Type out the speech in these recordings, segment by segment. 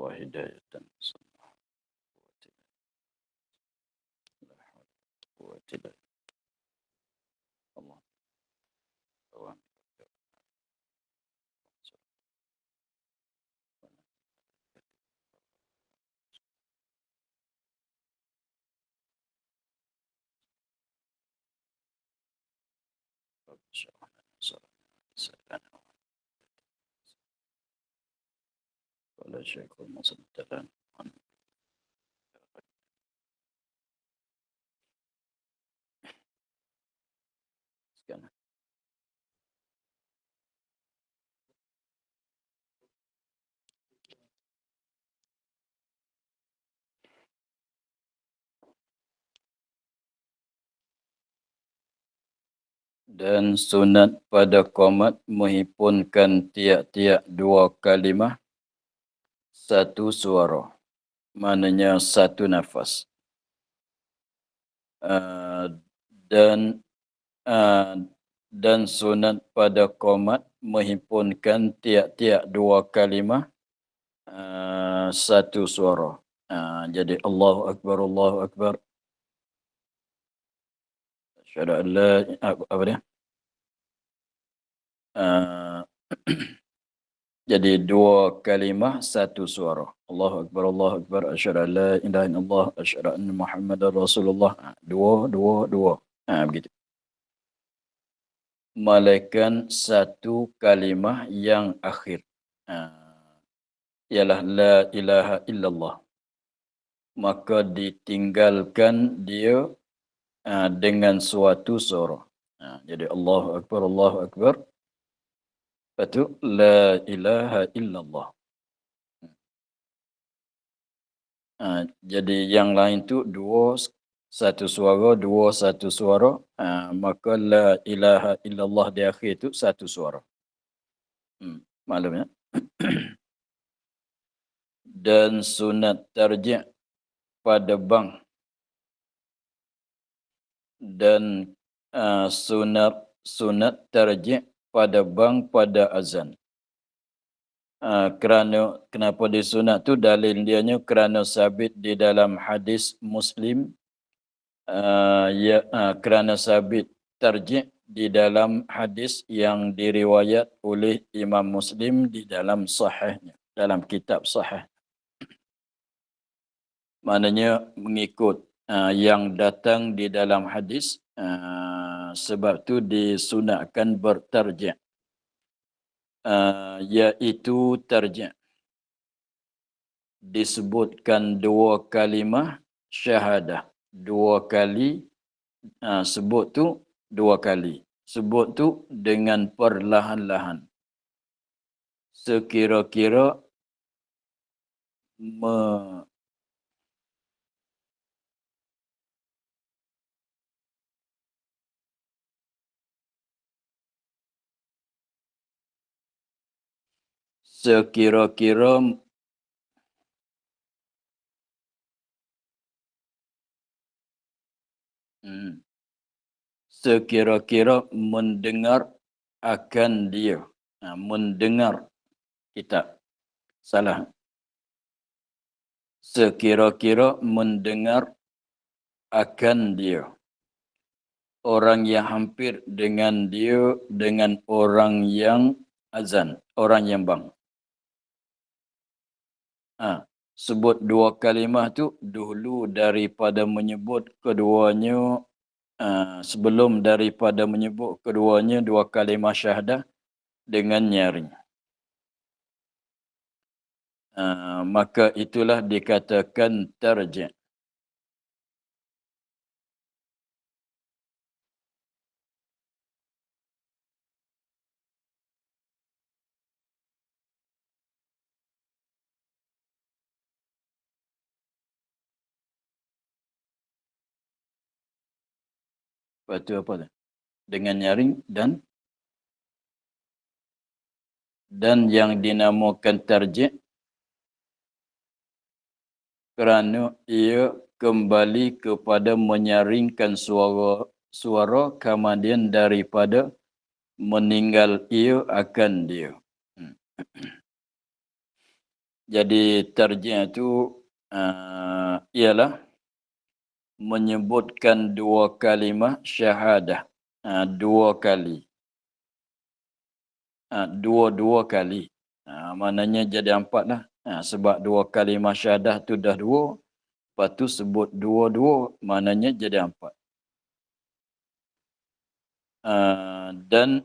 وهداية سمحة لا حول ولا قوة إلا بالله. اللهم رب اشرح لنا صدرنا ولا شيخ المصدر عن سكنه. Dan sunat pada qomat menghimpunkan tiap-tiap dua kalimah satu suara, maknanya satu nafas. Uh, dan uh, dan sunat pada qomat menghimpunkan tiap-tiap dua kalimah satu suara. Jadi Allahu Akbar, Allahu Akbar. Asyhadu an la apa dia? Jadi dua kalimah satu suara. Allahu Akbar, Allahu Akbar. Asyhadu an la ilaha illallah, asyhadu anna Muhammadar Rasulullah. Dua. Begitu. Malaikan satu kalimah yang akhir. Ialah la ilaha illallah. Maka ditinggalkan dia dengan suatu suara. Jadi Allahu Akbar, Allahu Akbar. Lepas tu la ilaha illallah. Jadi yang lain tu dua satu suara, dua satu suara. Maka la ilaha illallah di akhir tu satu suara. Maklum ya. Dan sunat tarji' pada bang. Dan sunat tarji' pada bang pada azan. Kerana kenapa disunat tu dalil dianya kerana sabit di dalam hadis Muslim, kerana sabit tarji' di dalam hadis yang diriwayat oleh Imam Muslim di dalam sahihnya, dalam kitab sahih. Maknanya mengikut yang datang di dalam hadis, sebab tu disunatkan bertarji'. Iaitu tarji'. Disebutkan dua kalimah syahadah. Dua kali, sebut tu dua kali. Sebut tu dengan perlahan-lahan. Sekira-kira sekira-kira mendengar akan dia. Mendengar kitab. Salah. Sekira-kira mendengar akan dia. Orang yang hampir dengan dia, dengan orang yang azan, orang yang bang. Sebut dua kalimah tu dulu daripada menyebut keduanya, sebelum daripada menyebut keduanya dua kalimah syahadah dengan nyaring. Maka itulah dikatakan tarji'. Lepas tu apa tu? Dengan nyaring dan yang dinamakan tarji' kerana ia kembali kepada menyaringkan suara kemudian daripada meninggal ia akan dia. Jadi tarjih itu ialah menyebutkan dua kalimah syahadah. Dua kali. Dua-dua kali. Maknanya jadi empat lah. Sebab dua kalimah syahadah tu dah dua. Lepas tu sebut dua-dua, maknanya jadi empat. Dan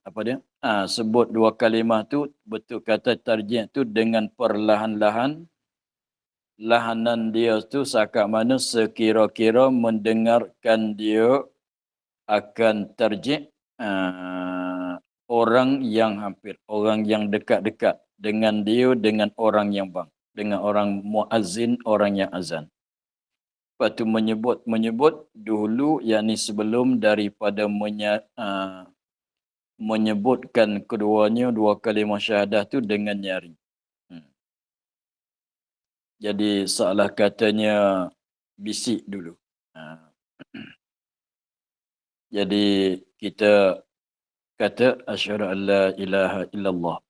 apa dia? Sebut dua kalimah tu, betul kata tarjih tu dengan perlahan-lahan. Lahanan dia tu seakan mana sekira-kira mendengarkan dia akan tarjih orang yang hampir, orang yang dekat-dekat dengan dia, dengan orang yang bang, dengan orang muazzin, orang yang azan. Lepas tu menyebut dulu, yakni sebelum daripada menyebutkan keduanya dua kalimah syahadah tu dengan nyaring. Jadi seolah katanya bisik dulu. Jadi kita kata asyhadu an la ilaha illallah.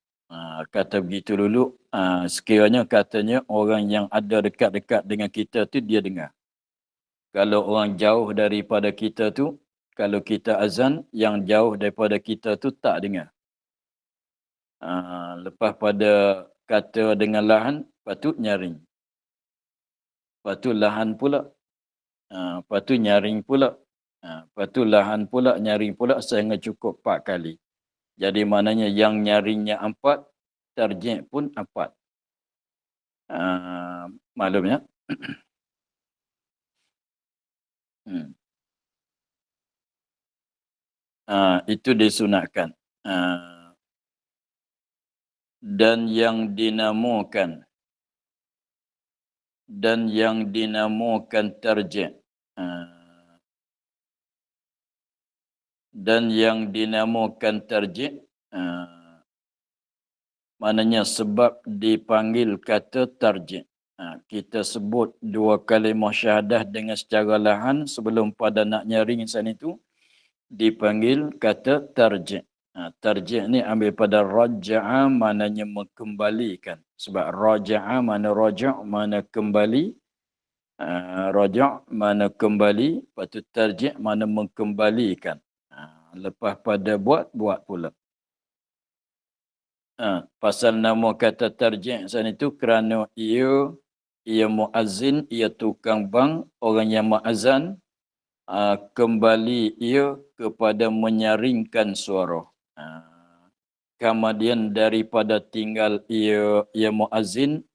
Kata begitu dulu, sekiranya katanya orang yang ada dekat-dekat dengan kita tu dia dengar. Kalau orang jauh daripada kita tu, kalau kita azan, yang jauh daripada kita tu tak dengar. Lepas pada kata dengan lahan, patut nyaring. Lepas tu lahan pula. Lepas tu nyaring pula. Lepas tu lahan pula, nyaring pula sehingga cukup 4 kali. Jadi maknanya yang nyaringnya 4, tarjih pun 4. Maklumnya. Itu disunatkan. Dan yang dinamakan tarjih. Dan yang dinamakan tarjih, maknanya sebab dipanggil kata tarjih. Kita sebut dua kalimah syahadah dengan secara lahan sebelum pada nak nyaring insan itu, dipanggil kata tarjih. Tarjih ni ambil pada raja'a, maknanya mengembalikan. Sebab raja'a mana raja' mana kembali. Raja' mana kembali. Lepas tu tarjih mana mengembalikan. Lepas pada buat pula. Pasal nama kata tarjih sana itu kerana ia muazzin, ia tukang bang, orang yang muazzan, kembali ia kepada menyaringkan suara. Kemudian daripada tinggal ia muazzin,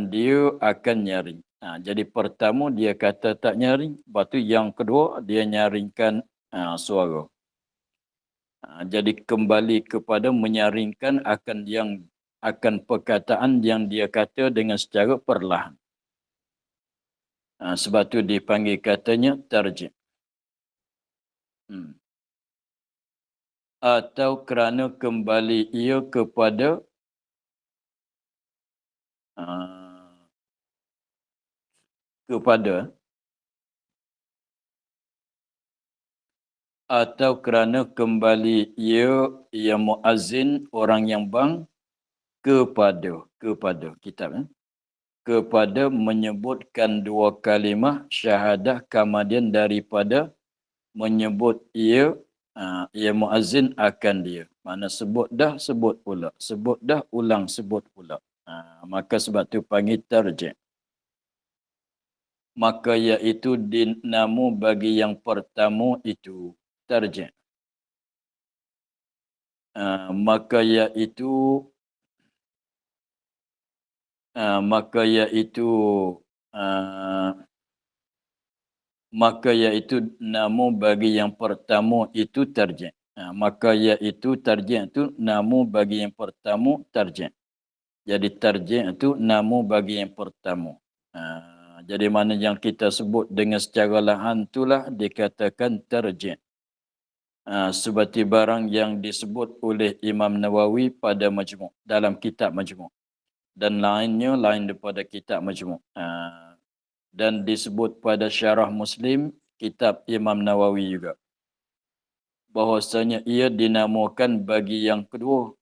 dia akan nyaring. Jadi pertama dia kata tak nyaring, lepas tu yang kedua dia nyaringkan suara. Jadi kembali kepada menyaringkan akan perkataan yang dia kata dengan secara perlahan. Sebab tu dipanggil katanya tarjih. Atau kerana kembali ia kepada atau kerana kembali ia muazzin, orang yang bang, kepada kitab, kepada menyebutkan dua kalimah syahadah, kemudian daripada menyebut ia muazzin akan dia. Mana sebut dah, sebut pula. Sebut dah, ulang sebut pula. Maka sebab tu panggil tarjih. Maka iaitu dinamu bagi yang pertama itu tarjih. Maka iaitu namu bagi yang pertama itu tarjih. Maka iaitu tarjih itu namu bagi yang pertama tarjih. Jadi tarjih itu namu bagi yang pertama. Jadi mana yang kita sebut dengan secara lahan itulah dikatakan tarjih. Seperti barang yang disebut oleh Imam Nawawi pada Majmu', dalam kitab Majmu'. Dan lainnya lain daripada kitab Majmu'. Dan disebut pada Syarah Muslim, kitab Imam Nawawi juga. Bahwasanya ia dinamakan bagi yang kedua.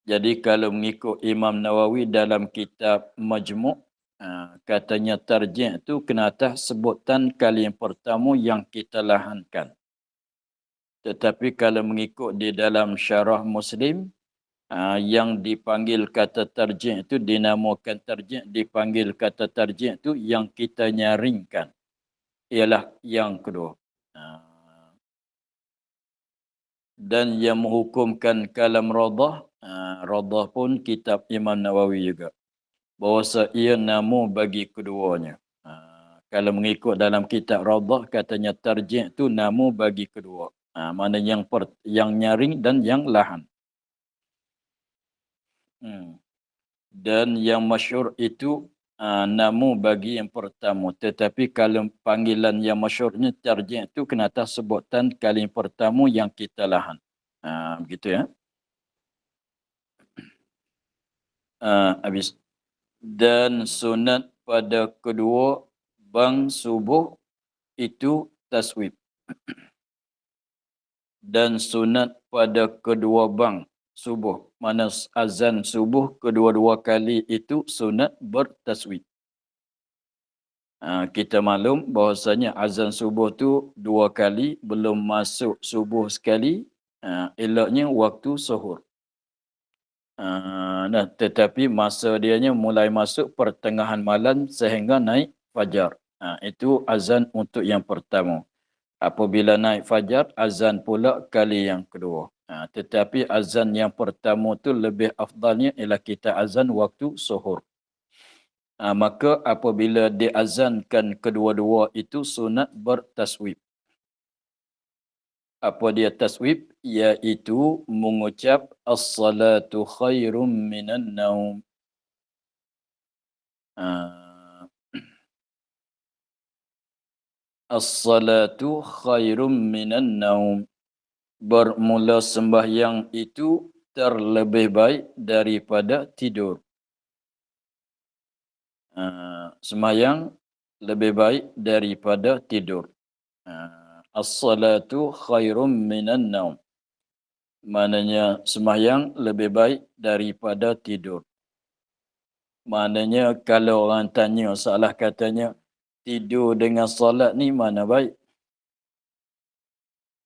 Jadi kalau mengikut Imam Nawawi dalam kitab Majmu', katanya tarjih tu kena atas sebutan kali yang pertama yang kita lahankan. Tetapi kalau mengikut di dalam syarah Muslim, yang dipanggil kata tarjih itu dinamakan tarjih, dipanggil kata tarjih itu yang kita nyaringkan. Ialah yang kedua. Dan yang menghukumkan kalam radah, radah pun kitab Imam Nawawi juga. Bahawa ia nama bagi keduanya. Kalau mengikut dalam kitab radah, katanya tarjih itu nama bagi kedua. Mana yang nyaring dan yang lahan. Dan yang masyhur itu nama bagi yang pertama. Tetapi kalau panggilan yang masyhurnya tarjih itu kena atas sebutan kali yang pertama yang kita lahan. Begitu ya. Habis. Dan sunat pada kedua bang subuh itu taswib. Dan sunat pada kedua bang subuh. Mana azan subuh kedua-dua kali itu sunat bertaswib. Kita maklum bahawasanya azan subuh tu 2 kali, belum masuk subuh sekali, eloknya waktu suhur. Tetapi masa dianya mulai masuk pertengahan malam sehingga naik fajar. Itu azan untuk yang pertama. Apabila naik fajar, azan pula kali yang kedua. Tetapi azan yang pertama tu lebih afdalnya ialah kita azan waktu suhur. Maka apabila diazankan kedua-dua itu sunat bertaswib. Apa dia taswib? Iaitu mengucap as-salatu khairum minan naum. As-salatu khairum minan naum. Bermula sembahyang itu terlebih baik daripada tidur. Sembahyang lebih baik daripada tidur. As-salatu khairum minan naum. Maknanya sembahyang lebih baik daripada tidur. Maknanya kalau orang tanya salah katanya, tidur dengan solat ni mana baik?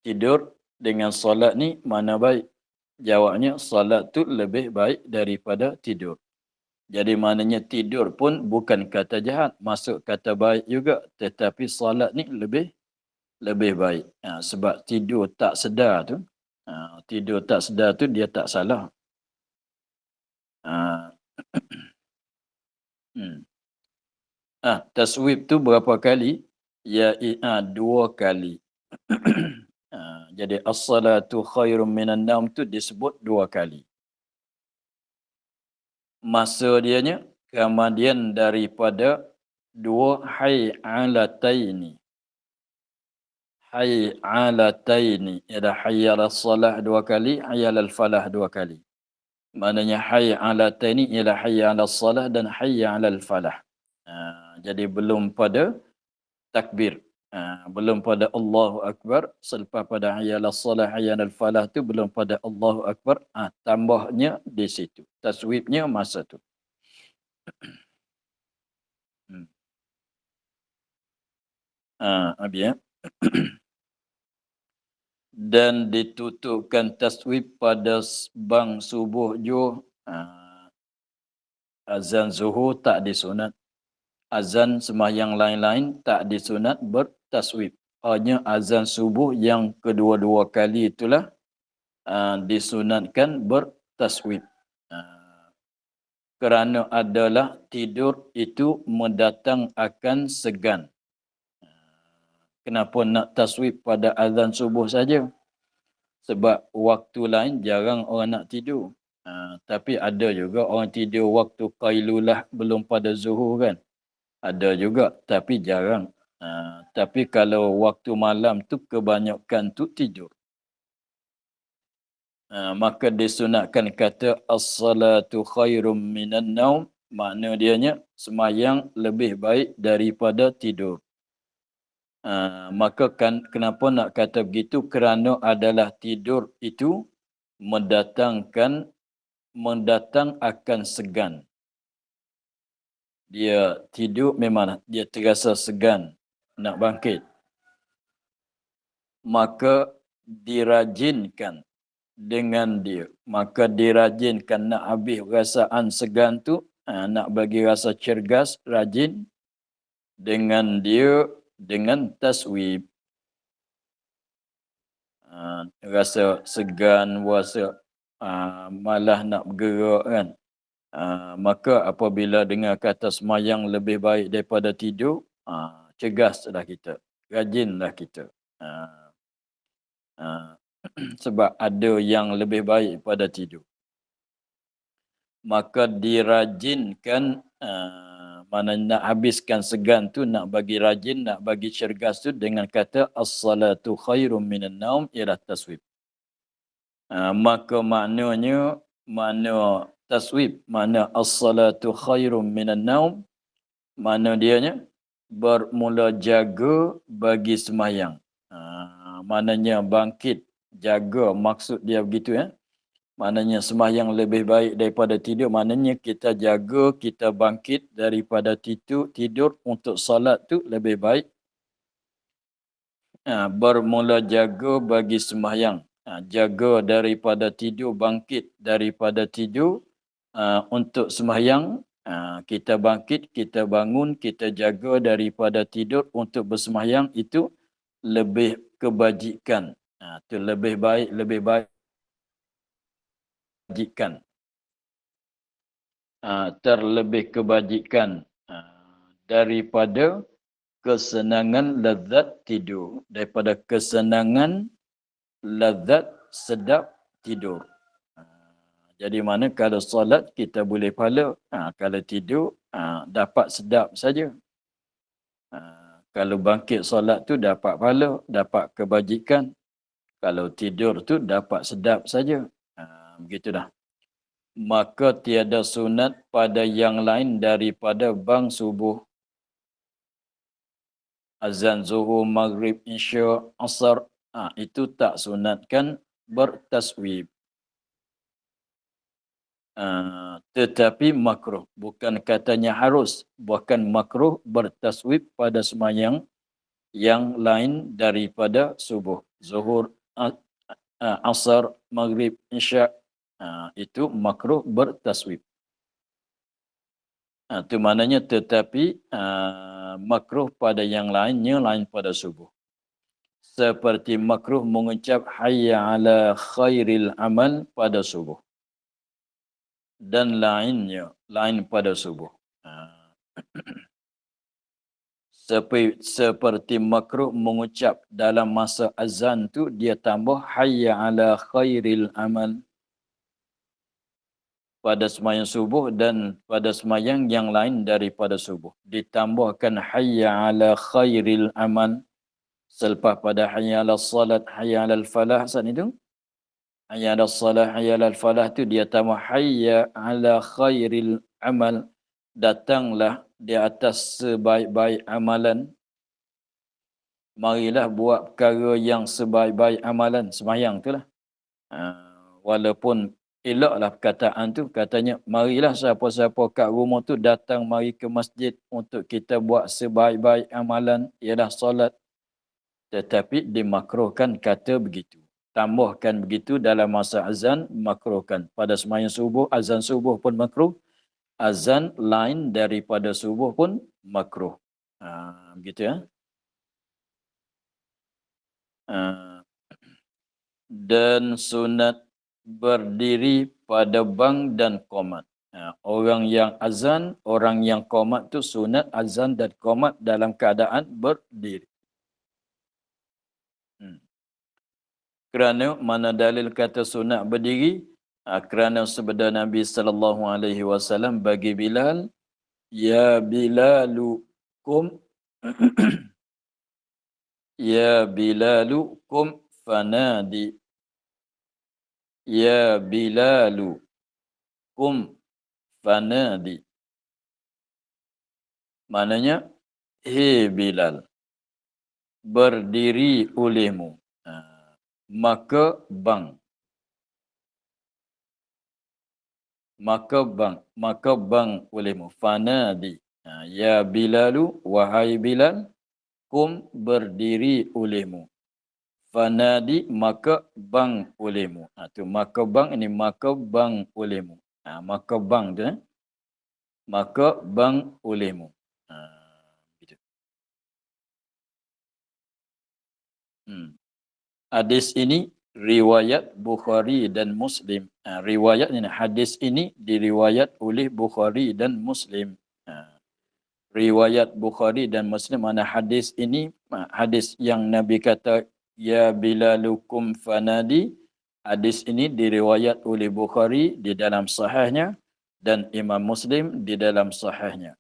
Tidur dengan solat ni mana baik? Jawabnya, solat tu lebih baik daripada tidur. Jadi maknanya tidur pun bukan kata jahat, masuk kata baik juga. Tetapi solat ni lebih baik. Sebab tidur tak sedar tu, tidur tak sedar tu dia tak salah. Taswib tu berapa kali? Ya, 2 kali. Jadi as-salatu khairum minan naum tu disebut 2 kali. Masa dianya kemudian daripada 2 hay'alataini. Hay'alataini ialah hayya 'alas salah 2 kali, hayya 'alal falah 2 kali. Maknanya hay'alataini ialah hayya 'alas salah dan hayya 'alal falah. Jadi belum pada takbir. Belum pada Allahu Akbar. Selepas pada hayya 'alas salah, hayya 'alal falah tu belum pada Allahu Akbar. Tambahnya di situ. Taswibnya masa tu. Habis. Dan ditutupkan taswib pada bang subuh jo. Azan zuhur tak disunat. Azan sembahyang lain-lain tak disunat bertaswib. Hanya azan subuh yang kedua-dua kali itulah disunatkan bertaswib. Kerana adalah tidur itu mendatang akan segan. Kenapa nak taswib pada azan subuh saja? Sebab waktu lain jarang orang nak tidur. Tapi ada juga orang tidur waktu qailulah belum pada zuhur kan. Ada juga tapi jarang. Tapi kalau waktu malam tu kebanyakan tu tidur. Maka disunatkan kata as-salatu khairum minan naum. Makna dianya sembahyang lebih baik daripada tidur. Maka kenapa nak kata begitu? Kerana adalah tidur itu mendatangkan mendatang akan segan. Dia tidur memang dia terasa segan nak bangkit. Maka dirajinkan dengan dia. Maka dirajinkan nak habis perasaan segan tu, nak bagi rasa cergas, rajin dengan dia dengan taswib. Rasa segan, rasa malah nak bergerak kan. Maka apabila dengar kata semayang lebih baik daripada tidur, cegaslah kita, rajinlah kita. Sebab ada yang lebih baik pada tidur. Maka dirajinkan, mana nak habiskan segan tu, nak bagi rajin, nak bagi cergas tu dengan kata as-salatu khairum minan naum ila taswib. Maka makna taswib, makna as-salatu khairum minan naum, makna dianya bermula jaga bagi semayang. Maknanya bangkit, jaga, maksud dia begitu ya. Maknanya semayang lebih baik daripada tidur, maknanya kita jaga, kita bangkit daripada tidur untuk salat tu lebih baik. Bermula jaga bagi semayang. Jaga daripada tidur, bangkit daripada tidur untuk semayang. Kita bangkit, kita bangun, kita jaga daripada tidur untuk bersemayang, itu lebih kebajikan. Itu lebih baik kebajikan. Terlebih kebajikan daripada kesenangan lazat tidur. Daripada kesenangan lazat sedap tidur. Jadi mana kalau solat kita boleh pahala, kalau tidur dapat sedap saja. Kalau bangkit solat tu dapat pahala, dapat kebajikan. Kalau tidur tu dapat sedap saja. Begitu dah. Maka tiada sunat pada yang lain daripada bang subuh, azan zuhur, maghrib, isya, asar. Itu tak sunatkan bertaswib. Tetapi makruh, bukan katanya harus, bahkan makruh bertaswib pada semayang yang lain daripada subuh, zuhur, asar, maghrib, isya. Itu makruh bertaswib. Itu maknanya tetapi makruh pada yang lainnya lain pada subuh. Seperti makruh mengucap hayya ala khairil amal pada subuh. Dan lainnya, lain pada subuh. Seperti makruh mengucap dalam masa azan tu, dia tambah hayya ala khairil amal pada semayang subuh dan pada semayang yang lain daripada subuh. Ditambahkan hayya ala khairil amal selepas pada hayya ala salat, hayya ala falah saat itu. Hayya ala salat, hayya ala falah tu dia tambah hayya ala khairil amal. Datanglah di atas sebaik-baik amalan. Marilah buat perkara yang sebaik-baik amalan semayang tu lah. Walaupun eloklah perkataan tu, katanya marilah siapa-siapa kat rumah tu datang mari ke masjid untuk kita buat sebaik-baik amalan ialah solat. Tetapi dimakruhkan kata begitu. Tambahkan begitu dalam masa azan, makruhkan. Pada semayang subuh, azan subuh pun makruh. Azan lain daripada subuh pun makruh. Begitu ya. Dan sunat berdiri pada bang dan qomat. Orang yang azan, orang yang qomat tu sunat azan dan qomat dalam keadaan berdiri. Kerana mana dalil kata sunat berdiri? Kerana sabda Nabi sallallahu alaihi wasallam bagi Bilal, ya Bilalu kum ya Bilalu kum fanadi. Ya Bilalu kum fanadi. Maknanya, hei Bilal, berdiri olehmu. Maka bang. maka bang olehmu. Fanadi. Ya Bilalu, wahai Bilal, kum berdiri olehmu. Fanadi maka bang olehmu. Tu maka bang ini maka bang olehmu. Maka bang tu maka bang olehmu. Gitu. Hadis ini riwayat Bukhari dan Muslim. Riwayat ini hadis ini diriwayat oleh Bukhari dan Muslim. Riwayat Bukhari dan Muslim mana hadis ini hadis yang Nabi kata ya Bilalukum fanadi. Hadis ini diriwayat oleh Bukhari di dalam sahihnya dan Imam Muslim di dalam sahihnya.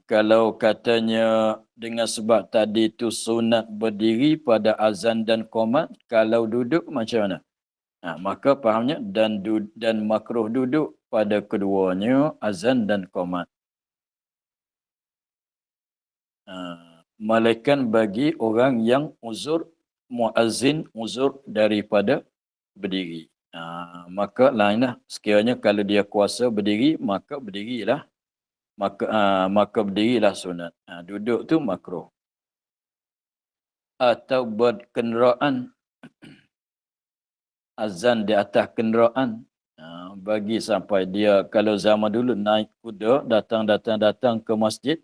Kalau katanya dengan sebab tadi tu sunat berdiri pada azan dan qomat, kalau duduk macam mana? Maka fahamnya dan makruh duduk pada keduanya azan dan qomat. Melainkan bagi orang yang uzur muazzin uzur daripada berdiri. Maka lainlah sekiranya kalau dia kuasa berdiri maka berdirilah. Maka berdirilah sunat. Duduk tu makruh. Atau berkenderaan azan di atas kenderaan. Bagi sampai dia kalau zaman dulu naik kuda datang ke masjid.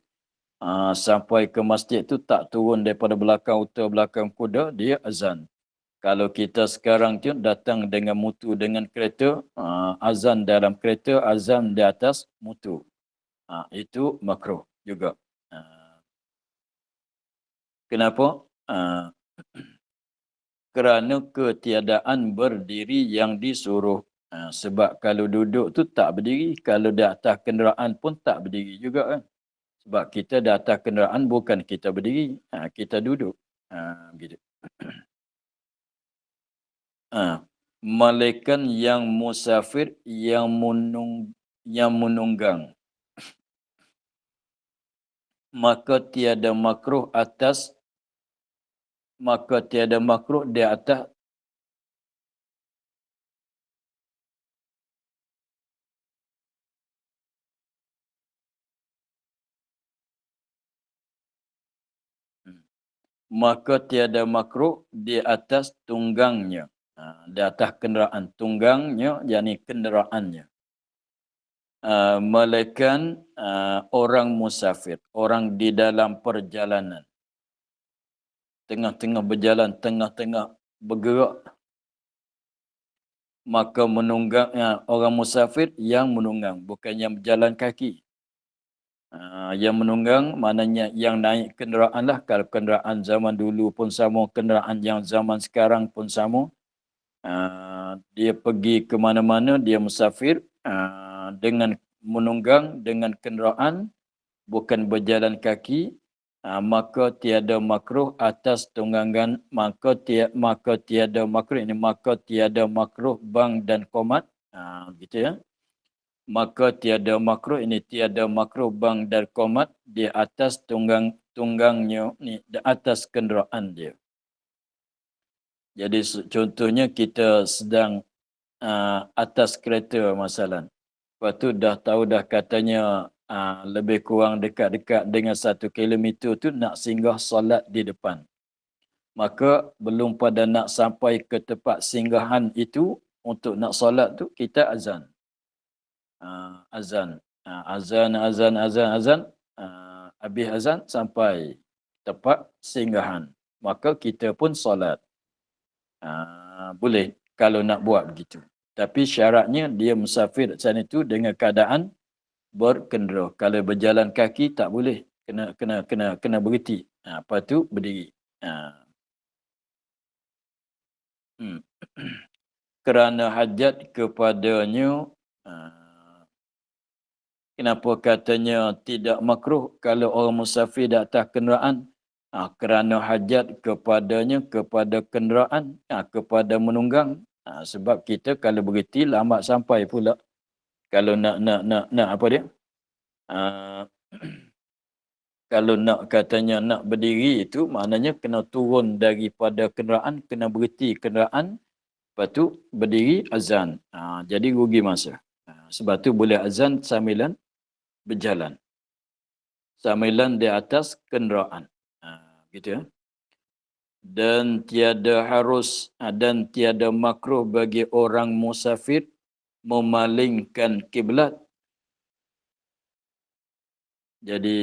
Sampai ke masjid tu tak turun daripada belakang unta belakang kuda, dia azan. Kalau kita sekarang tu datang dengan mutu dengan kereta, azan dalam kereta, azan di atas mutu. Itu makruh juga. Kenapa? Kerana ketiadaan berdiri yang disuruh. Sebab kalau duduk tu tak berdiri, kalau di atas kenderaan pun tak berdiri juga kan. Sebab kita di atas kenderaan bukan kita berdiri, kita duduk. Gitu. Malaikat yang musafir yang menunggang. Maka tiada makruh di atas tunggangnya. Di atas kenderaan. Tunggangnya, yakni kenderaannya. Melainkan orang musafir. Orang di dalam perjalanan. Tengah-tengah berjalan, tengah-tengah bergerak. Maka menunggang orang musafir yang menunggang. Bukan yang berjalan kaki. Yang menunggang maknanya yang naik kenderaan lah. Kalau kenderaan zaman dulu pun sama, kenderaan yang zaman sekarang pun sama. Dia pergi ke mana-mana, dia musafir dengan menunggang, dengan kenderaan, bukan berjalan kaki, maka tiada makruh atas tunggangan, maka tiada makruh, ini maka tiada makruh bang dan qomat, gitu ya. Maka tiada makruh, ini tiada makruh bang dan qomat di atas tunggangnya, ni di atas kenderaan dia. Jadi contohnya kita sedang atas kereta masalah. Lepas tu dah tahu dah katanya lebih kurang dekat-dekat dengan 1 kilometer tu nak singgah solat di depan. Maka belum pada nak sampai ke tempat singgahan itu untuk nak solat tu kita azan. Azan. Habis azan sampai tempat singgahan. Maka kita pun solat. Boleh kalau nak buat begitu. Tapi syaratnya dia musafir sana itu dengan keadaan berkendera. Kalau berjalan kaki tak boleh. Kena berhenti. Lepas tu berdiri. Kerana hajat kepadanya. Kenapa katanya tidak makruh kalau orang musafir di atas kenderaan? Kerana hajat kepadanya, kepada kenderaan, kepada menunggang. Sebab kita kalau berhenti lambat sampai pula. Kalau nak apa dia? Kalau nak katanya nak berdiri itu maknanya kena turun daripada kenderaan, kena berhenti kenderaan Lepas tu berdiri azan. Jadi rugi masa. Sebab tu boleh azan sambilan berjalan. Sambilan di atas kenderaan. Gitu ya. Dan tiada makruh bagi orang musafir memalingkan kiblat. Jadi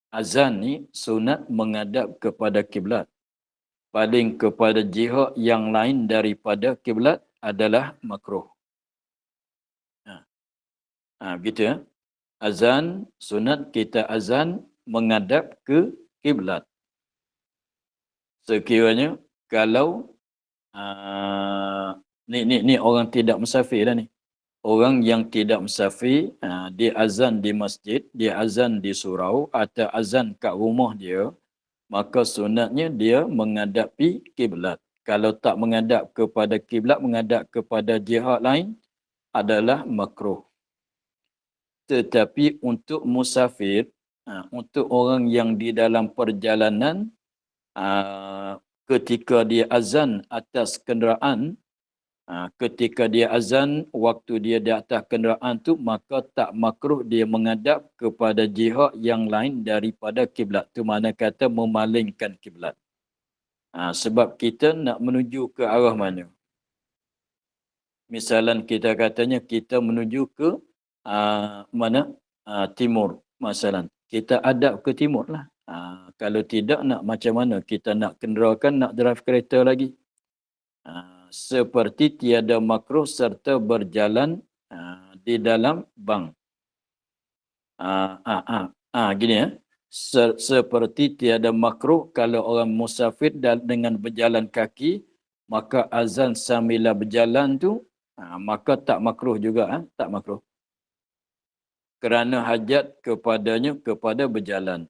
azan ni sunat menghadap kepada kiblat. Paling kepada jihad yang lain daripada kiblat adalah makruh. Gitu ya. Azan sunat kita azan menghadap ke kiblat. Sekiranya kalau ni orang tidak musafir dah ni. Orang yang tidak musafir, dia azan di masjid, dia azan di surau atau azan kat rumah dia, maka sunatnya dia menghadapi kiblat. Kalau tak menghadap kepada kiblat, menghadap kepada jihad lain adalah makruh. Tetapi untuk musafir, untuk orang yang di dalam perjalanan, ketika dia azan atas kenderaan, ketika dia azan waktu dia di atas kenderaan tu, maka tak makruh dia menghadap kepada jihad yang lain daripada kiblat. Tu mana kata memalingkan kiblat. Sebab kita nak menuju ke arah mana? Misalan kita katanya kita menuju ke mana? Timur. Masalah kita hadap ke timur lah. Kalau tidak nak macam mana? Kita nak kenderakan, nak drive kereta lagi. Seperti tiada makruh serta berjalan di dalam bang. Gini ya. Seperti tiada makruh kalau orang musafir dengan berjalan kaki, maka azan sambil berjalan tu, maka tak makruh juga. Tak makruh. Kerana hajat kepadanya kepada berjalan.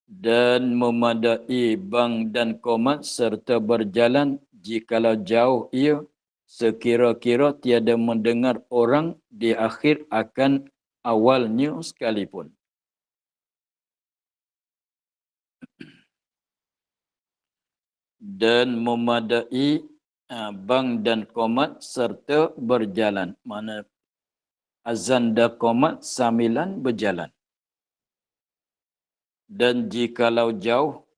Dan memadai bang dan komat serta berjalan jikalau jauh ia, sekira-kira tiada mendengar orang di akhir akan awalnya sekalipun. Dan memadai bang dan komat serta berjalan. Mana azan dan komat sambilan berjalan. Dan jikalau jauh,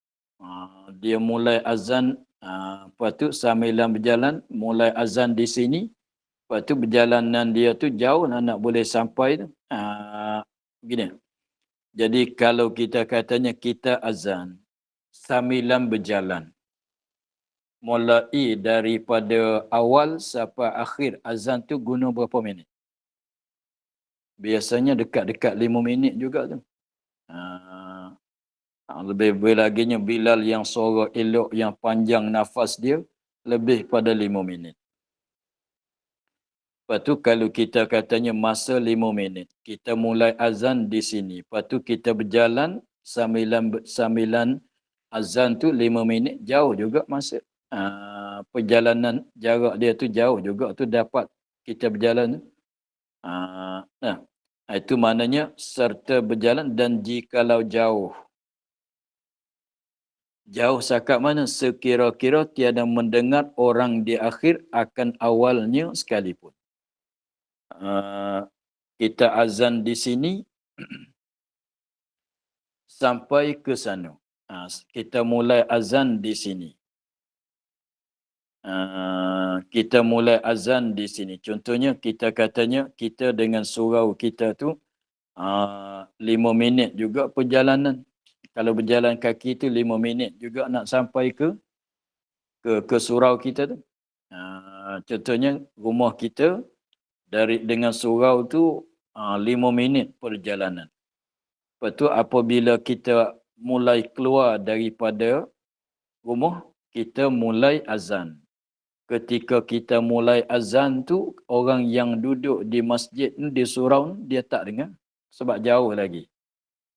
dia mulai azan, lepas tu sambilan berjalan, mulai azan di sini, lepas tu perjalanan dia tu jauh nak boleh sampai tu. Begini. Jadi kalau kita katanya kita azan, sambilan berjalan, mulai daripada awal sampai akhir azan tu guna berapa minit? Biasanya dekat-dekat 5 minit juga tu. Lebih laginya Bilal yang suara elok, yang panjang nafas dia, lebih pada 5 minit. Lepas tu kalau kita katanya masa 5 minit, kita mulai azan di sini. Lepas tu kita berjalan sambilan azan tu 5 minit, jauh juga masa. Perjalanan jarak dia tu jauh juga tu dapat kita berjalan. Itu maknanya serta berjalan dan jikalau jauh. Jauh sakap mana? Sekira-kira tiada mendengar orang di akhir akan awalnya sekalipun. Kita azan di sini sampai ke sana. Kita mulai azan di sini. Kita mulai azan di sini. Contohnya kita katanya kita dengan surau kita tu 5 minit juga perjalanan. Kalau berjalan kaki tu 5 minit juga nak sampai ke surau kita tu. Contohnya rumah kita dengan surau tu 5 minit perjalanan. Lepas tu apabila kita mulai keluar daripada rumah, kita mulai azan. Ketika kita mulai azan tu, orang yang duduk di masjid di surau dia tak dengar sebab jauh lagi.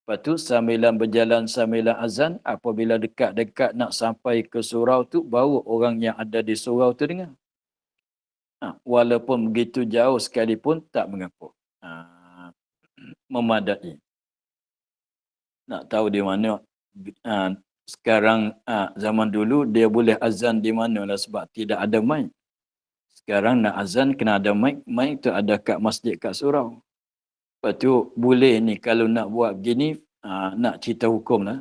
Lepas tu sambilan berjalan sambilan azan, apabila dekat-dekat nak sampai ke surau tu, baru orang yang ada di surau tu dengar. Walaupun begitu jauh sekalipun tak mengapa. Memadai. Nak tahu di mana Sekarang zaman dulu dia boleh azan di mana lah sebab tidak ada mic. Sekarang nak azan kena ada mic. Mic tu ada kat masjid kat surau. Lepas tu boleh ni kalau nak buat begini, nak cerita hukum lah.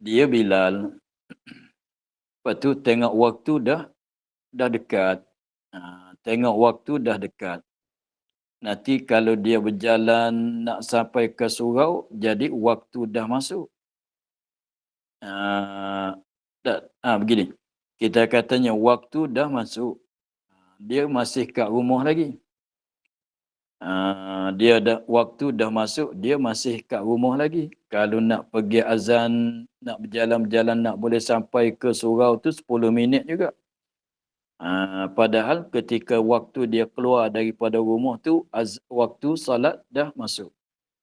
Dia Bilal. Lepas tu tengok waktu dah dekat. Tengok waktu dah dekat. Nanti kalau dia berjalan nak sampai ke surau, jadi waktu dah masuk. Begini. Kita katanya waktu dah masuk. Dia masih kat rumah lagi. Dia waktu dah masuk, dia masih kat rumah lagi. Kalau nak pergi azan, nak berjalan-jalan, nak boleh sampai ke surau tu 10 minit juga. Padahal ketika waktu dia keluar daripada rumah tu, waktu salat dah masuk.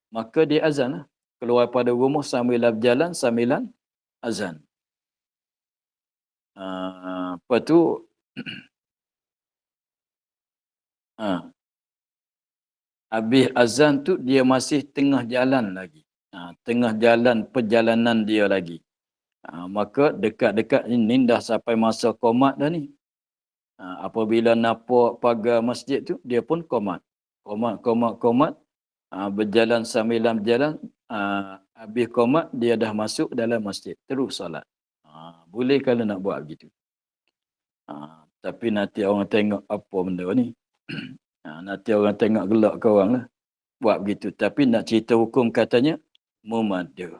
Maka dia azan lah. Keluar pada rumah sambil berjalan, sambilan azan. Lepas tu, habis azan tu dia masih tengah jalan lagi. Tengah jalan perjalanan dia lagi. Maka dekat-dekat ini dah sampai masa qomat dah ni. Apabila nampak pagar masjid tu, dia pun qomat. Qomat. Berjalan sambil berjalan. Habis qomat, dia dah masuk dalam masjid. Terus solat. Boleh kalau nak buat begitu. Tapi nanti orang tengok apa benda ni. Nanti orang tengok gelak ke orang lah. Buat begitu. Tapi nak cerita hukum katanya, memada.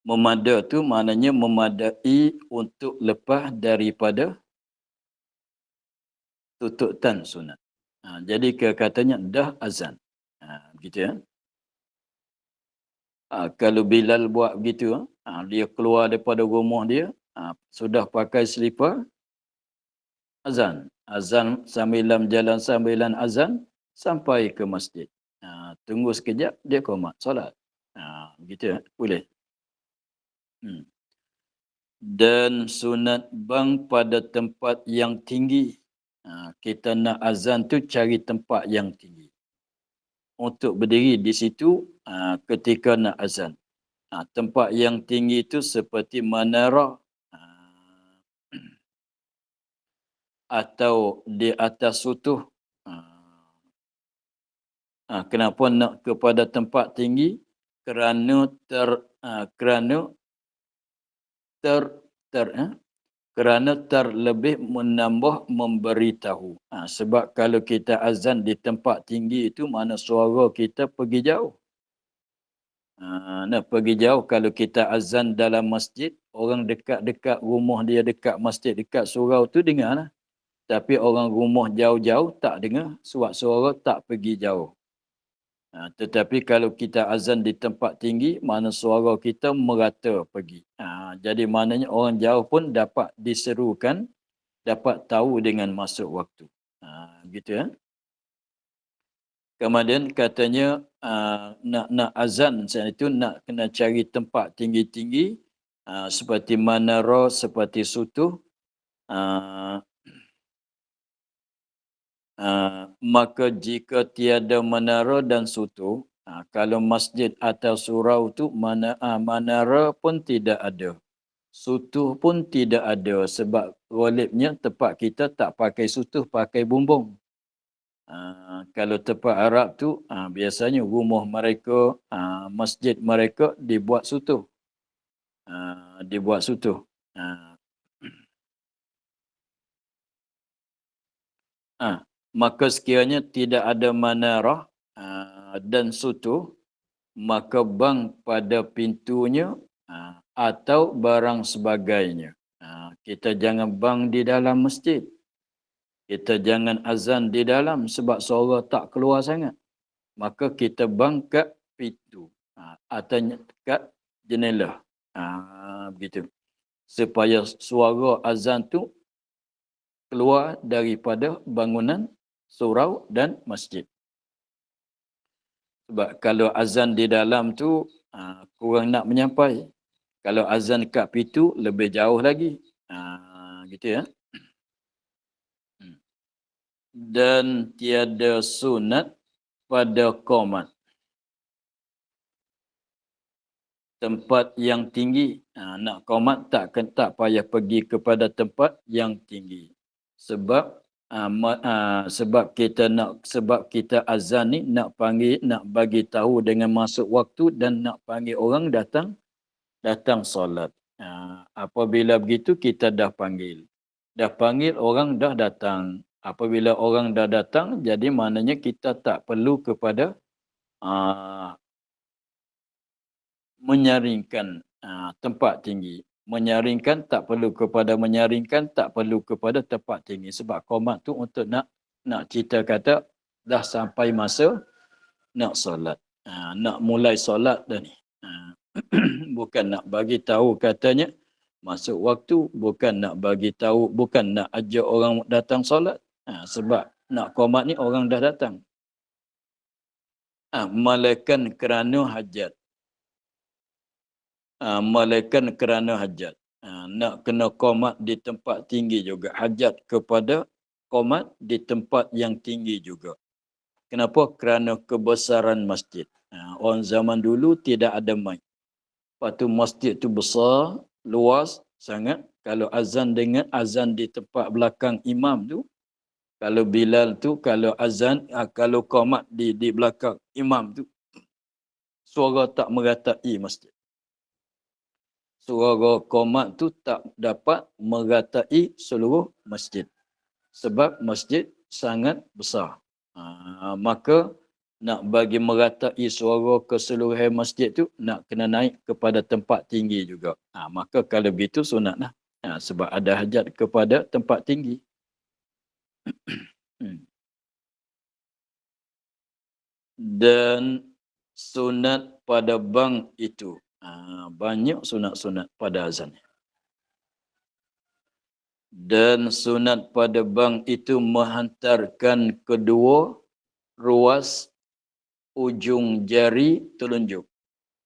Memada tu maknanya memadai untuk lepas daripada tututan sunat. Jadi katanya dah azan. Begitu ya. Kalau Bilal buat begitu, dia keluar daripada rumah dia, sudah pakai selipar, azan. Azan sambilan jalan sambilan azan sampai ke masjid. Tunggu sekejap, dia qomat solat. Begitu ya, boleh. Dan sunat bang pada tempat yang tinggi. Kita nak azan tu cari tempat yang tinggi. Untuk berdiri di situ ketika nak azan. Tempat yang tinggi itu seperti menara atau di atas sutuh. Kenapa nak kepada tempat tinggi? Kerana terlebih menambah memberitahu. Sebab kalau kita azan di tempat tinggi itu, mana suara kita pergi jauh. Nak pergi jauh. Kalau kita azan dalam masjid, orang dekat-dekat rumah dia, dekat masjid, dekat surau tu dengar lah. Tapi orang rumah jauh-jauh tak dengar. Sebab suara tak pergi jauh. Tetapi kalau kita azan di tempat tinggi, mana suara kita merata pergi. Jadi maknanya orang jauh pun dapat diserukan, dapat tahu dengan masuk waktu. Gitu ya. Kemudian katanya nak azan saat itu nak kena cari tempat tinggi-tinggi seperti menara, seperti sutuh. Maka jika tiada menara dan sutuh, kalau masjid atau surau tu menara pun tidak ada, sutuh pun tidak ada, sebab ghalibnya tempat kita tak pakai sutuh, pakai bumbung. Kalau tempat Arab tu biasanya rumah mereka, masjid mereka dibuat sutuh. Maka sekiranya tidak ada menarah dan sutuh, maka bang pada pintunya atau barang sebagainya. Kita jangan bang di dalam masjid. Kita jangan azan di dalam sebab suara tak keluar sangat. Maka kita bang kat pintu atau kat jendela. Begitu. Supaya suara azan tu keluar daripada bangunan surau dan masjid. Sebab kalau azan di dalam tu kurang nak menyampai. Kalau azan kat pintu lebih jauh lagi. Gitu ya. Dan tiada sunat pada qomat. tempat yang tinggi. Nak qomat tak payah pergi kepada tempat yang tinggi. Sebab sebab kita azan ni nak panggil, nak bagi tahu dengan masuk waktu dan nak panggil orang datang solat. Apabila begitu kita dah panggil. Dah panggil orang dah datang. Apabila orang dah datang, jadi maknanya kita tak perlu kepada menyaringkan tempat tinggi. Menyaringkan tak perlu kepada menyaringkan, tak perlu kepada tempat tinggi. Sebab qomat tu untuk nak cerita kata dah sampai masa nak solat. Nak mulai solat dah ni. Bukan nak bagi tahu katanya masuk waktu, bukan nak bagi tahu, bukan nak ajak orang datang solat. Sebab nak qomat ni orang dah datang. Melainkan kerana hajat. Melainkan kerana hajat. Nak kena qomat di tempat tinggi juga. Hajat kepada qomat di tempat yang tinggi juga. Kenapa? Kerana kebesaran masjid. Orang zaman dulu tidak ada mic. Lepas tu masjid tu besar, luas sangat. Kalau azan dengan azan di tempat belakang imam tu, kalau Bilal tu, kalau azan, kalau qomat di belakang imam tu, suara tak meratai masjid. Suara qomat tu tak dapat meratai seluruh masjid. Sebab masjid sangat besar. Maka nak bagi meratai suara keseluruhan masjid tu, nak kena naik kepada tempat tinggi juga. Maka kalau begitu sunatlah. Sebab ada hajat kepada tempat tinggi. Dan sunat pada bank itu. Banyak sunat-sunat pada azan. Dan sunat pada bank itu menghantarkan kedua ruas ujung jari telunjuk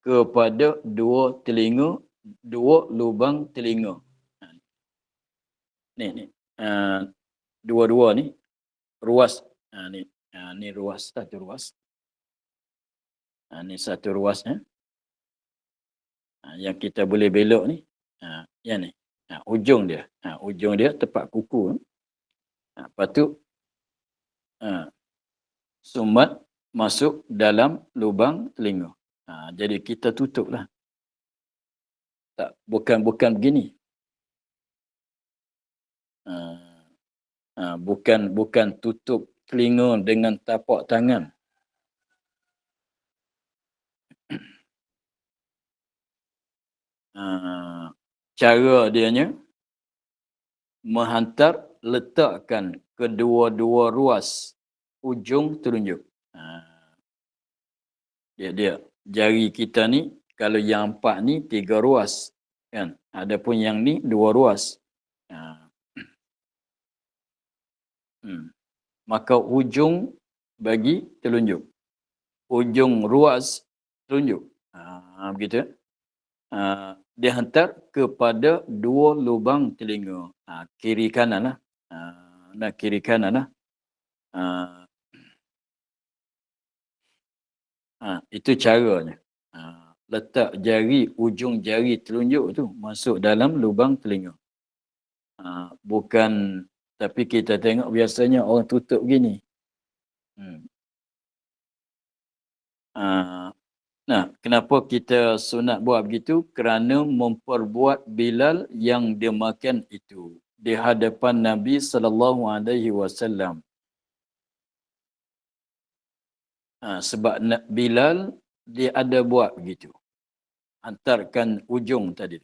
kepada dua telinga, dua lubang telinga. Ni. Dua-dua ni ruas. Ni ruas, satu ruas. Ni satu ruasnya. Yang kita boleh belok ni. Yang ni. Ujung dia. Ujung dia tepat kuku. Lepas tu sumat masuk dalam lubang telinga. Jadi kita tutuplah. Tak, bukan begini. Bukan tutup telinga dengan tapak tangan. Cara dianya menghantar, letakkan kedua-dua ruas ujung telunjuk. Dia jari kita ni, kalau yang 4 ni 3 ruas, kan? Adapun yang ni 2 ruas. Maka ujung bagi telunjuk. Ujung ruas telunjuk. Begitu. Dia hantar kepada dua lubang telinga. Kiri kanan lah. Kiri kanan lah. Itu caranya. Letak jari, ujung jari telunjuk tu masuk dalam lubang telinga. Bukan, tapi kita tengok biasanya orang tutup gini. Kenapa kita sunat buat begitu? Kerana memperbuat Bilal yang dia makan itu di hadapan Nabi SAW. Sebab Bilal dia ada buat begitu. Hantarkan ujung tadi.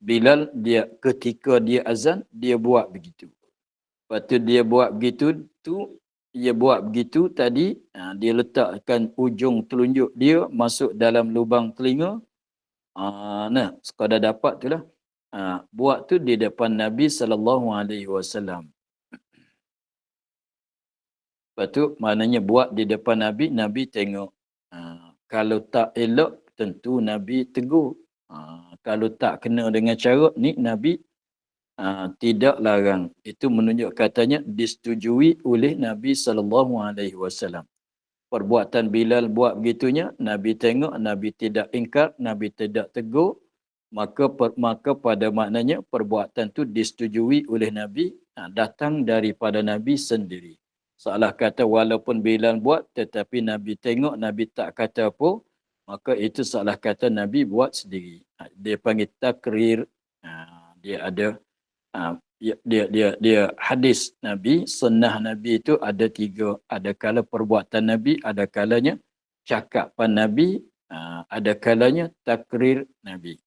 Bilal dia ketika dia azan dia buat begitu. Lepas tu dia buat begitu tadi, dia letakkan ujung telunjuk dia masuk dalam lubang telinga. Sekadar dapat tu lah. Buat tu di depan Nabi SAW. Lepas tu maknanya buat di depan Nabi, Nabi tengok. Kalau tak elok, tentu Nabi tegur. Kalau tak kena dengan cara ni, Nabi tidak larang. Itu menunjuk katanya disetujui oleh Nabi SAW. perbuatan Bilal buat begitunya, Nabi tengok, Nabi tidak ingkar, Nabi tidak tegur, maka pada maknanya perbuatan tu disetujui oleh Nabi, datang daripada Nabi sendiri. Salah kata walaupun Bilal buat tetapi Nabi tengok, Nabi tak kata apa, maka itu salah kata Nabi buat sendiri. Dia panggil takrir. Dia ada dia hadis Nabi, sunnah Nabi itu ada tiga. Ada kala perbuatan Nabi, ada kalanya cakapan Nabi, ada kalanya takrir Nabi.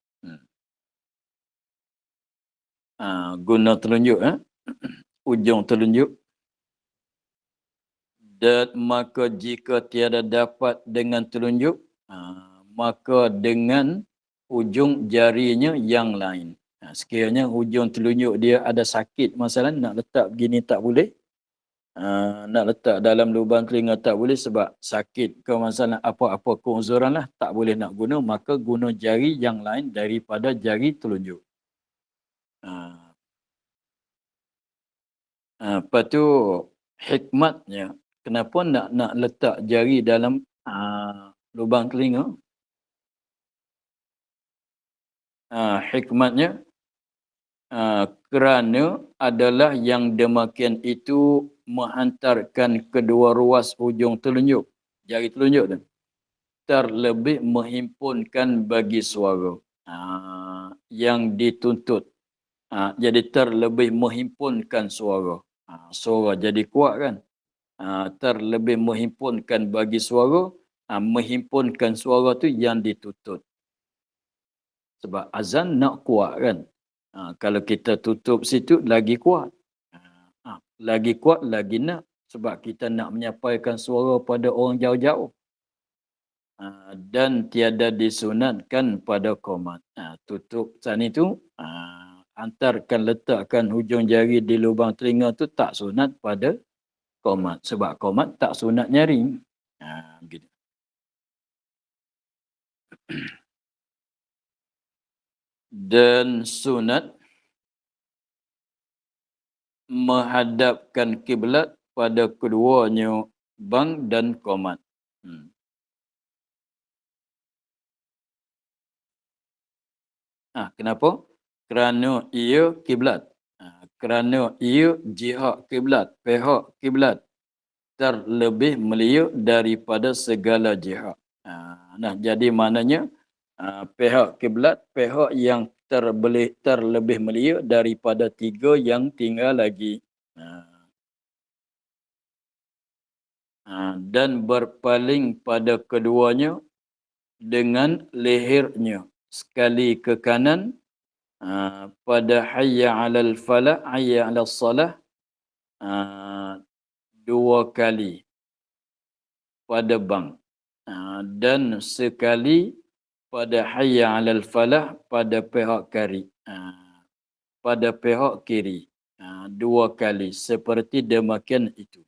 Guna telunjuk, ujung telunjuk. Dan maka jika tiada dapat dengan telunjuk, maka dengan ujung jarinya yang lain. Sekiranya ujung telunjuk dia ada sakit, masalah nak letak begini tak boleh, nak letak dalam lubang telinga tak boleh sebab sakit ke masalah apa-apa keuzuran lah, tak boleh nak guna, maka guna jari yang lain daripada jari telunjuk. Lepas tu hikmatnya, kenapa nak letak jari dalam lubang telinga? Hikmatnya, kerana adalah yang demikian itu menghantarkan kedua ruas hujung telunjuk, jari telunjuk tu, terlebih menghimpunkan bagi suara yang dituntut. Jadi terlebih menghimpunkan suara. Suara jadi kuat kan? Terlebih menghimpunkan bagi suara, menghimpunkan suara tu yang dituntut. Sebab azan nak kuat kan? Kalau kita tutup situ lagi kuat. Lagi kuat, lagi nak. Sebab kita nak menyampaikan suara pada orang jauh-jauh. Dan tiada disunatkan pada qomat. Tutup sana itu, antarkan letakkan hujung jari di lubang telinga tu tak sunat pada qomat. Sebab qomat tak sunat nyaring. Begitu. Dan sunat menghadapkan kiblat pada keduanya bang dan qomat. Kenapa? Kerana ia kiblat. Kerana ia jihad kiblat, pihak kiblat terlebih mulia daripada segala jihad. Jadi maknanya pihak kiblat, pihak yang terlebih mulia daripada tiga yang tinggal lagi. Dan berpaling pada keduanya dengan lehernya sekali ke kanan pada hayya 'alal falah, hayya 'alas salah, dua kali pada bang, dan sekali pada hayya 'alal falah pada pihak kiri, pada pihak kiri, dua kali seperti demikian itu.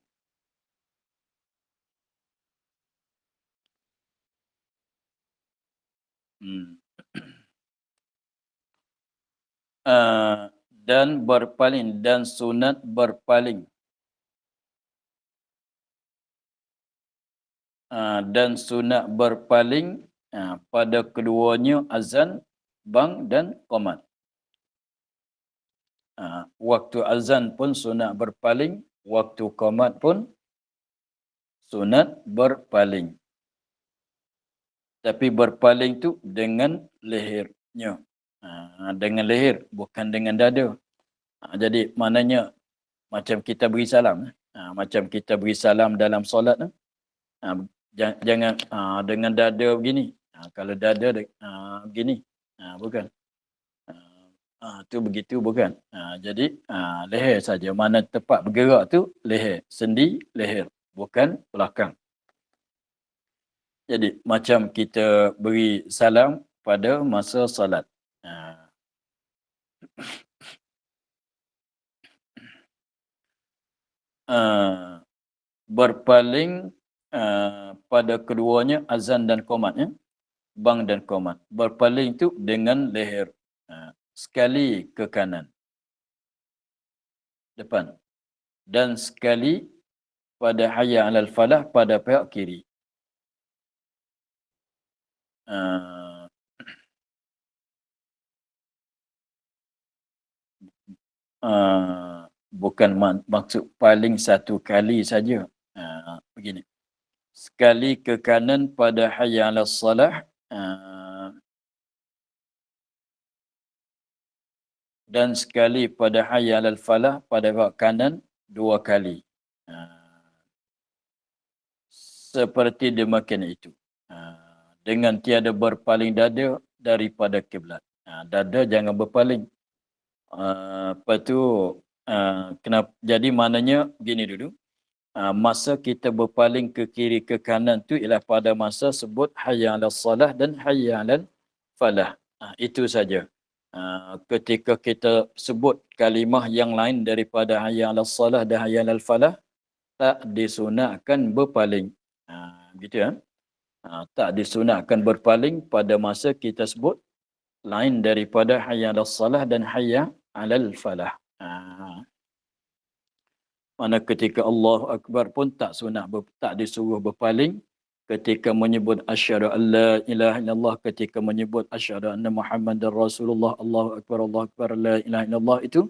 Dan berpaling, dan sunat berpaling, dan sunat berpaling pada keduanya azan, bang dan qomat. Waktu azan pun sunat berpaling, waktu qomat pun sunat berpaling. Tapi berpaling tu dengan lehernya. Dengan leher, bukan dengan dada. Jadi maknanya macam kita beri salam. Macam kita beri salam dalam solat. Jangan dengan dada begini. Kalau dada begini. Bukan. Tu begitu bukan. Jadi leher saja. Mana tempat bergerak tu leher. Sendi leher. Bukan belakang. Jadi macam kita beri salam pada masa salat. Berpaling pada keduanya azan dan qomat, bang dan qomat. Berpaling itu dengan leher sekali ke kanan depan dan sekali pada hayya 'alal falah pada pihak kiri. Uh, bukan maksud paling satu kali saja. Begini. Sekali ke kanan pada hayya 'alas salah, dan sekali pada hayya 'alal falah pada pihak kanan 2 kali. Seperti demikian itu. Dengan tiada berpaling dada daripada kiblat. Dada jangan berpaling. Lepas tu, kenapa? Jadi maknanya gini dulu. Masa kita berpaling ke kiri ke kanan tu ialah pada masa sebut hayya 'alas salah dan hayya 'alal falah. Itu saja. Ketika kita sebut kalimah yang lain daripada hayya 'alas salah dan hayya 'alal falah, tak disunatkan berpaling. Gitu ya. Tak disunatkan berpaling pada masa kita sebut lain daripada hayya 'alas salah dan hayya 'alal falah. Mana ketika Allahu Akbar pun tak sunat, tak disuruh berpaling. Ketika menyebut asyhadu an la ilaha illallah, ketika menyebut asyhadu anna Muhammadar Rasulullah, Allahu Akbar, la ilaha illallah, itu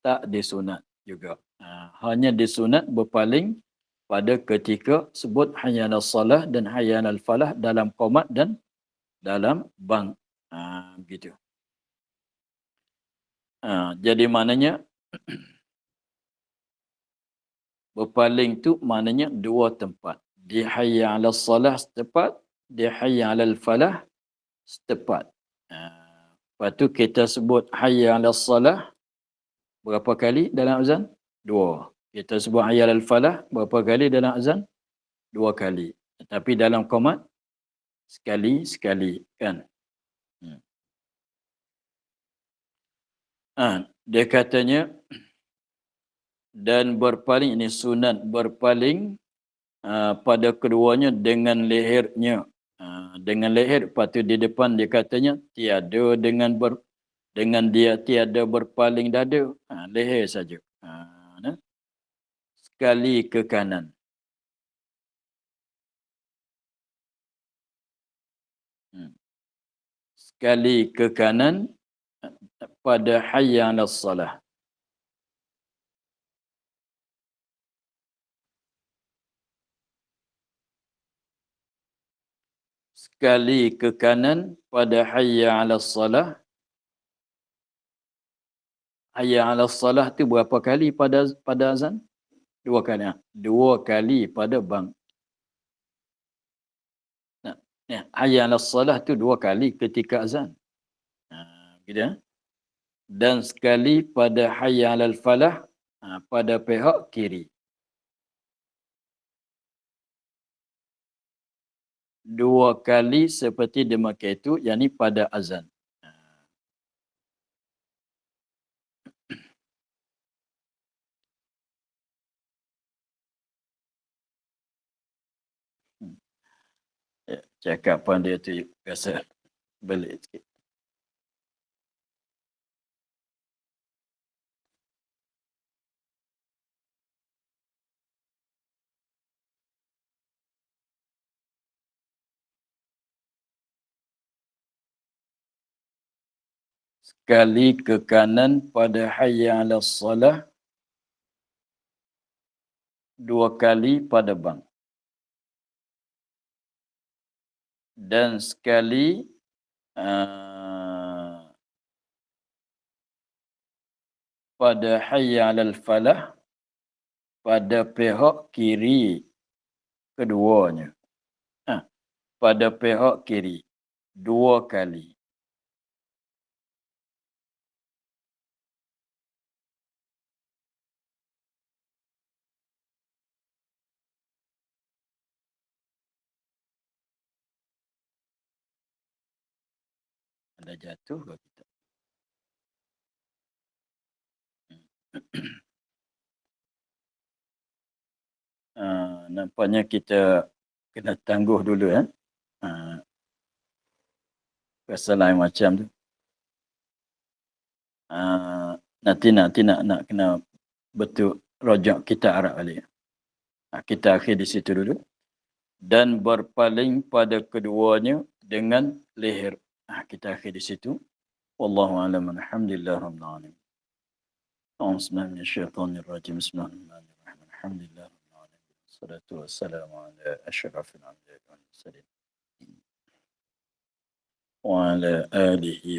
tak disunat juga. Hanya disunat berpaling pada ketika sebut hayya 'alas salah dan hayya 'alal falah dalam qomat dan dalam bang. Gitu. Jadi maknanya berpaling tu maknanya dua tempat. Di hayya 'alas salah setempat, di hayya 'alal falah setempat. Lepas tu kita sebut hayya 'alas salah berapa kali dalam azan? 2. Kita sebut hayya 'alal falah berapa kali dalam azan? 2 kali. Tapi dalam qomat sekali-sekali kan. Dia katanya dan berpaling, ini sunat berpaling pada keduanya dengan lehernya. Dengan leher, lepas tu di depan dia katanya tiada dengan dia tiada berpaling dada, leher saja. Sekali ke kanan. Sekali ke kanan pada hayya 'alas salah. Sekali ke kanan pada hayya 'alas salah. Hayya 'alas salah tu berapa kali pada azan? 2 kali. 2 kali pada bang. Hayya 'alas salah tu 2 kali ketika azan. Gitu ya. Dan sekali pada hayya 'alal falah pada pihak kiri. 2 kali seperti demikian itu, yakni pada azan. Cakapan dia tu rasa belit sikit. Sekali ke kanan pada hayya 'alas salah, 2 kali pada bang. Dan sekali pada hayya 'alal falah pada pihak kiri keduanya. Pada pihak kiri 2 kali. Ada jatuh ke kita? Nampaknya kita kena tangguh dulu ya. Kesalahan macam tu. Nanti nak kena betul rojak kita Arab balik. Kita akhir di situ dulu. Dan berpaling pada keduanya dengan leher. Kita akhir di situ. Wallahu a'lam. Alhamdulillah rabbil alamin. A'udzubillahi minasyaitonir rajim. Bismillahirrahmanirrahim. Alhamdulillah rabbil alamin. Wassalatu wassalamu ala asyrafil anbiya'i wal mursalin. Wa ala alihi